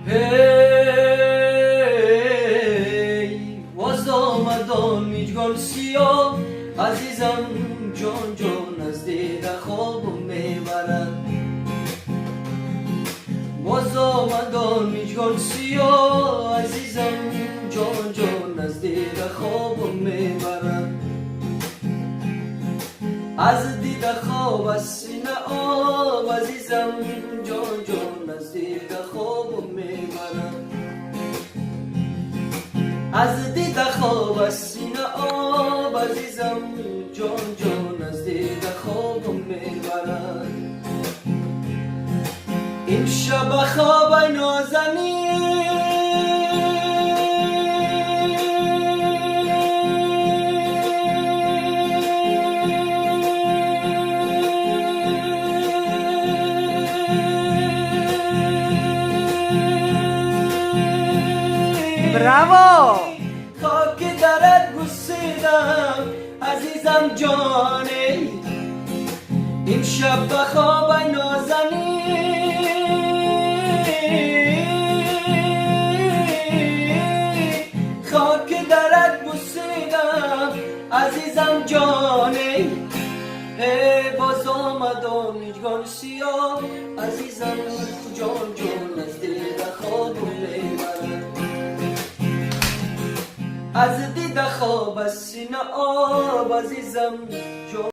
هی باز آمدان میجگان سیاه، عزیزم جان جان از دید خوابم میبرد. باز آمدان میجگان سیاه، عزیزم جان جان از دید خوابم میبرد. از دید خواب از سینه آب، عزیزم جان جان از دید خوابم میبرد. از دید خواب از سینه آب، عزیزم جان جان از دید خوابم میبرد. این شب خواب نازنین براوو خاک درت بوسیدم عزیزم جانی. این شب خواب نازنین، خاک درت بوسیدم عزیزم جانی. باز آمدم میجگان سیاه، عزیزم جان جان از دید خوابم میبرد. از دید خواب از سینه آب، عزیزم